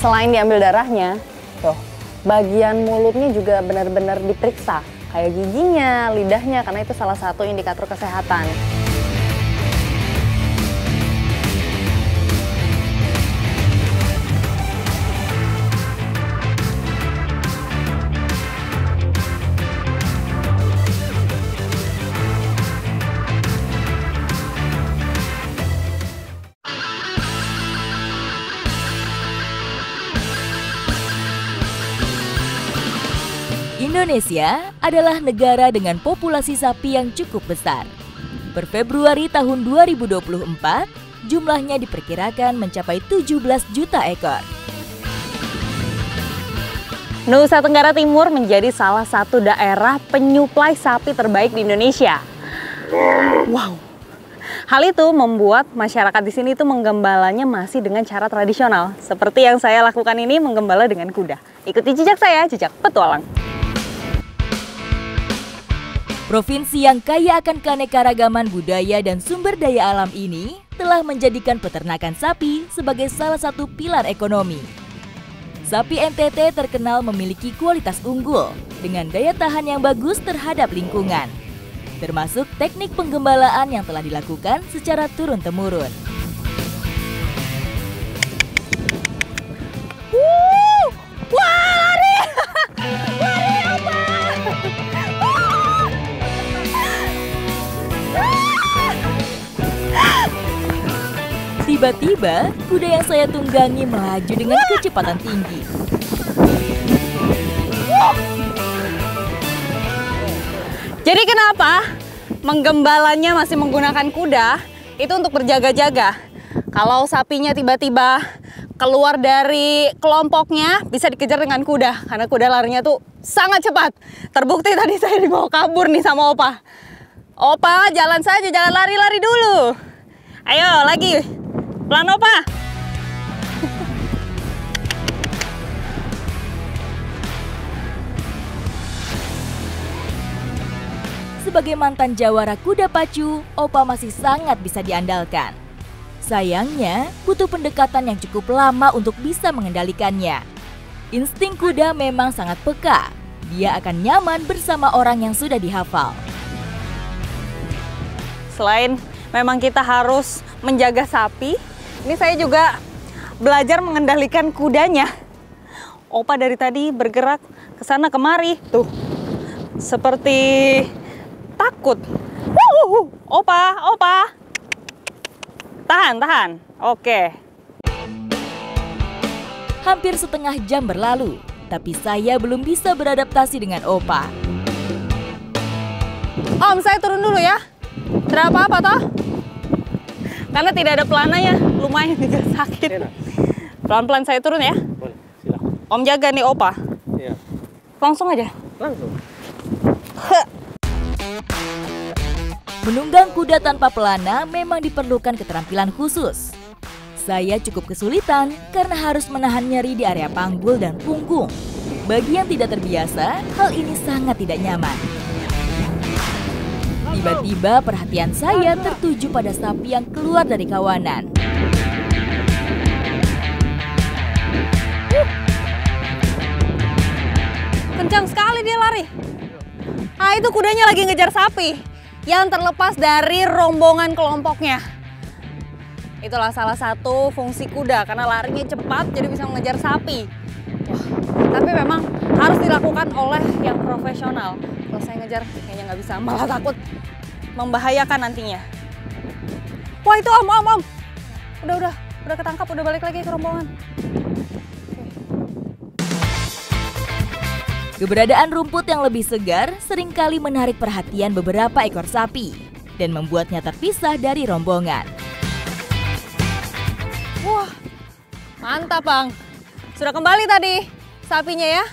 Selain diambil darahnya, tuh, bagian mulutnya juga benar-benar diperiksa. Kayak giginya, lidahnya, karena itu salah satu indikator kesehatan. Indonesia adalah negara dengan populasi sapi yang cukup besar. Per Februari tahun 2024, jumlahnya diperkirakan mencapai 17 juta ekor. Nusa Tenggara Timur menjadi salah satu daerah penyuplai sapi terbaik di Indonesia. Wow. Hal itu membuat masyarakat di sini itu menggembalanya masih dengan cara tradisional. Seperti yang saya lakukan ini, menggembala dengan kuda. Ikuti jejak saya, jejak petualang. Provinsi yang kaya akan keanekaragaman budaya dan sumber daya alam ini telah menjadikan peternakan sapi sebagai salah satu pilar ekonomi. Sapi NTT terkenal memiliki kualitas unggul dengan daya tahan yang bagus terhadap lingkungan, termasuk teknik penggembalaan yang telah dilakukan secara turun-temurun. Tiba-tiba, kuda yang saya tunggangi melaju dengan kecepatan tinggi. Jadi kenapa menggembalanya masih menggunakan kuda? Itu untuk berjaga-jaga. Kalau sapinya tiba-tiba keluar dari kelompoknya, bisa dikejar dengan kuda. Karena kuda larinya tuh sangat cepat. Terbukti tadi saya dibawa kabur nih sama Opa. Opa, jalan saja, jangan lari-lari dulu. Ayo, lagi. Pelan, Opa. Sebagai mantan jawara kuda pacu, Opa masih sangat bisa diandalkan. Sayangnya, butuh pendekatan yang cukup lama untuk bisa mengendalikannya. Insting kuda memang sangat peka. Dia akan nyaman bersama orang yang sudah dihafal. Selain memang kita harus menjaga sapi, ini saya juga belajar mengendalikan kudanya. Opa dari tadi bergerak ke sana kemari, tuh, seperti takut. Opa, tahan. Oke. Hampir setengah jam berlalu, tapi saya belum bisa beradaptasi dengan Opa. Om, saya turun dulu ya. Tidak apa-apa toh? Karena tidak ada pelananya, lumayan juga sakit. Pelan-pelan saya turun ya. Boleh, silakan. Om jaga nih Opa. Iya. Langsung aja. Langsung. Menunggang kuda tanpa pelana memang diperlukan keterampilan khusus. Saya cukup kesulitan karena harus menahan nyeri di area panggul dan punggung. Bagi yang tidak terbiasa, hal ini sangat tidak nyaman. Tiba-tiba perhatian saya tertuju pada sapi yang keluar dari kawanan. Kencang sekali dia lari. Ah, itu kudanya lagi ngejar sapi yang terlepas dari rombongan kelompoknya. Itulah salah satu fungsi kuda, karena larinya cepat jadi bisa mengejar sapi. Wah, tapi memang harus dilakukan oleh yang profesional. Kalau saya ngejar kayaknya nggak bisa, malah takut membahayakan nantinya. Wah, itu om. Udah ketangkap, udah balik lagi ke rombongan. Keberadaan rumput yang lebih segar seringkali menarik perhatian beberapa ekor sapi dan membuatnya terpisah dari rombongan. Wah, mantap Bang. Sudah kembali tadi sapinya ya.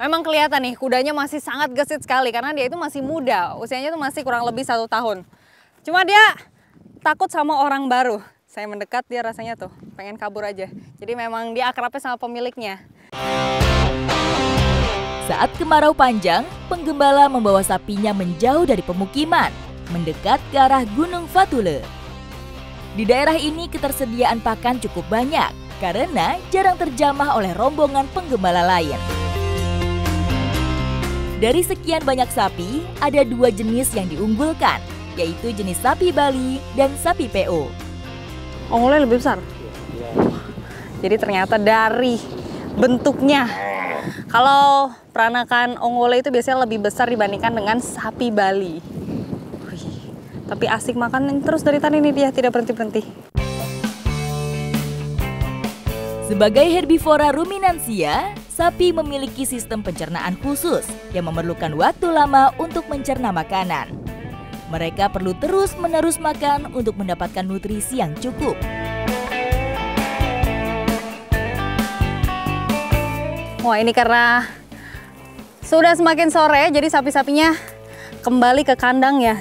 Memang kelihatan nih kudanya masih sangat gesit sekali karena dia itu masih muda. Usianya tuh masih kurang lebih 1 tahun. Cuma dia takut sama orang baru. Saya mendekat, dia rasanya tuh pengen kabur aja. Jadi memang dia akrabnya sama pemiliknya. Saat kemarau panjang, penggembala membawa sapinya menjauh dari pemukiman, mendekat ke arah Gunung Fatule. Di daerah ini ketersediaan pakan cukup banyak, karena jarang terjamah oleh rombongan penggembala lain. Dari sekian banyak sapi, ada 2 jenis yang diunggulkan, yaitu jenis sapi Bali dan sapi PO. Ongolnya lebih besar? Jadi ternyata dari bentuknya. Kalau peranakan ongole itu biasanya lebih besar dibandingkan dengan sapi Bali. Wih, tapi asik makan terus dari tadi nih dia, tidak berhenti-berhenti. Sebagai herbivora ruminansia, sapi memiliki sistem pencernaan khusus yang memerlukan waktu lama untuk mencerna makanan. Mereka perlu terus-menerus makan untuk mendapatkan nutrisi yang cukup. Wah, ini karena sudah semakin sore, jadi sapi-sapinya kembali ke kandang ya.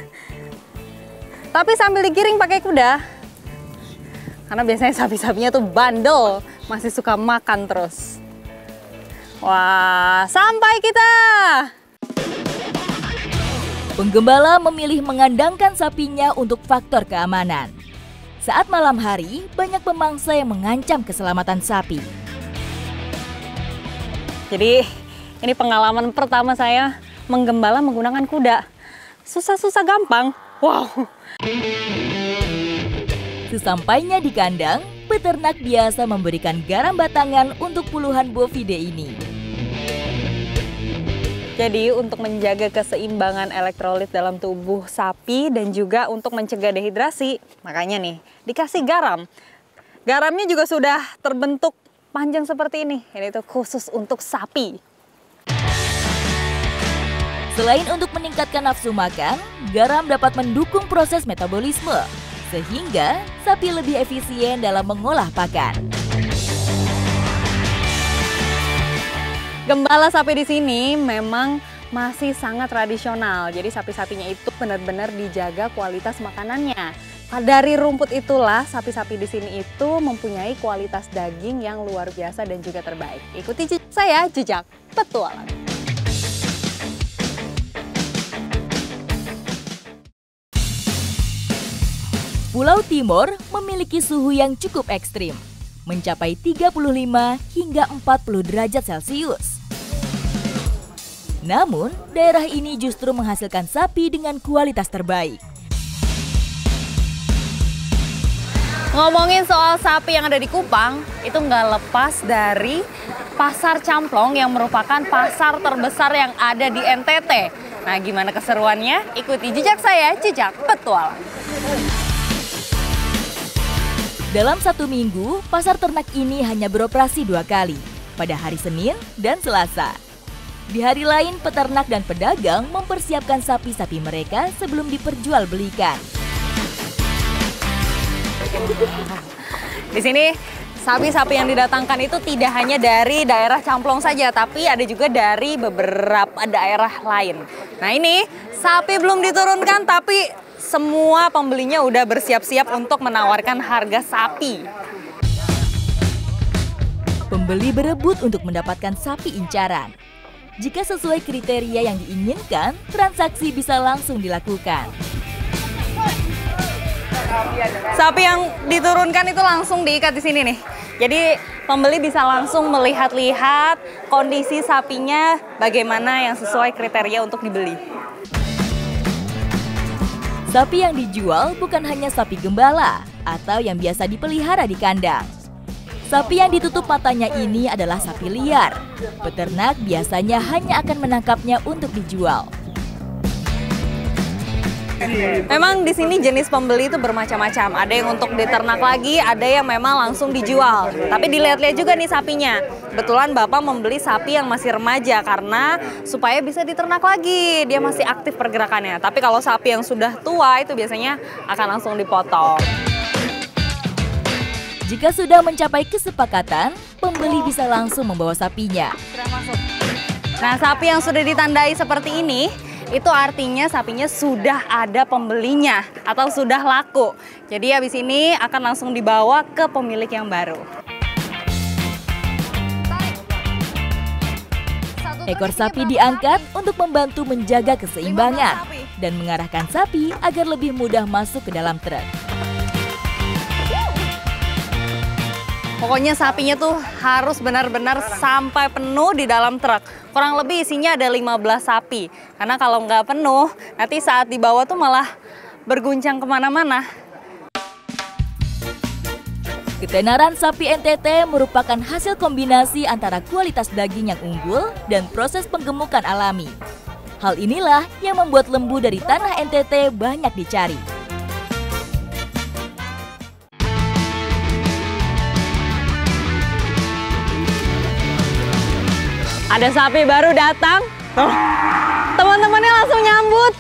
Tapi sambil digiring pakai kuda. Karena biasanya sapi-sapinya tuh bandel, masih suka makan terus. Wah, sampai kita! Penggembala memilih mengandangkan sapinya untuk faktor keamanan. Saat malam hari, banyak pemangsa yang mengancam keselamatan sapi. Jadi, ini pengalaman pertama saya menggembala menggunakan kuda. Susah-susah gampang. Wow! Sesampainya di kandang, peternak biasa memberikan garam batangan untuk puluhan bovide ini. Jadi untuk menjaga keseimbangan elektrolit dalam tubuh sapi dan juga untuk mencegah dehidrasi, makanya nih dikasih garam. Garamnya juga sudah terbentuk panjang seperti ini. Ini tuh khusus untuk sapi. Selain untuk meningkatkan nafsu makan, garam dapat mendukung proses metabolisme, sehingga sapi lebih efisien dalam mengolah pakan. Gembala sapi di sini memang masih sangat tradisional. Jadi sapi-sapinya itu benar-benar dijaga kualitas makanannya. Dari rumput itulah sapi-sapi di sini itu mempunyai kualitas daging yang luar biasa dan juga terbaik. Ikuti jejak saya, jejak petualang. Pulau Timor memiliki suhu yang cukup ekstrim, mencapai 35 hingga 40 derajat Celcius. Namun, daerah ini justru menghasilkan sapi dengan kualitas terbaik. Ngomongin soal sapi yang ada di Kupang, itu nggak lepas dari Pasar Camplong yang merupakan pasar terbesar yang ada di NTT. Nah, gimana keseruannya? Ikuti jejak saya, jejak petualang. Dalam 1 minggu, pasar ternak ini hanya beroperasi 2 kali, pada hari Senin dan Selasa. Di hari lain, peternak dan pedagang mempersiapkan sapi-sapi mereka sebelum diperjualbelikan. Di sini, sapi-sapi yang didatangkan itu tidak hanya dari daerah Camplong saja, tapi ada juga dari beberapa daerah lain. Nah ini, sapi belum diturunkan, tapi semua pembelinya udah bersiap-siap untuk menawarkan harga sapi. Pembeli berebut untuk mendapatkan sapi incaran. Jika sesuai kriteria yang diinginkan, transaksi bisa langsung dilakukan. Sapi yang diturunkan itu langsung diikat di sini nih. Jadi pembeli bisa langsung melihat-lihat kondisi sapinya bagaimana yang sesuai kriteria untuk dibeli. Sapi yang dijual bukan hanya sapi gembala atau yang biasa dipelihara di kandang. Sapi yang ditutup matanya ini adalah sapi liar. Peternak biasanya hanya akan menangkapnya untuk dijual. Memang di sini jenis pembeli itu bermacam-macam. Ada yang untuk diternak lagi, ada yang memang langsung dijual. Tapi dilihat-lihat juga nih sapinya. Kebetulan Bapak membeli sapi yang masih remaja karena supaya bisa diternak lagi. Dia masih aktif pergerakannya. Tapi kalau sapi yang sudah tua itu biasanya akan langsung dipotong. Jika sudah mencapai kesepakatan, pembeli bisa langsung membawa sapinya. Nah, sapi yang sudah ditandai seperti ini, itu artinya sapinya sudah ada pembelinya atau sudah laku. Jadi habis ini akan langsung dibawa ke pemilik yang baru. Ekor sapi diangkat untuk membantu menjaga keseimbangan dan mengarahkan sapi agar lebih mudah masuk ke dalam truk. Pokoknya sapinya tuh harus benar-benar sampai penuh di dalam truk. Kurang lebih isinya ada 15 sapi. Karena kalau nggak penuh, nanti saat dibawa tuh malah berguncang kemana-mana. Ketenaran sapi NTT merupakan hasil kombinasi antara kualitas daging yang unggul dan proses penggemukan alami. Hal inilah yang membuat lembu dari tanah NTT banyak dicari. Ada sapi baru datang, teman-temannya langsung nyambut.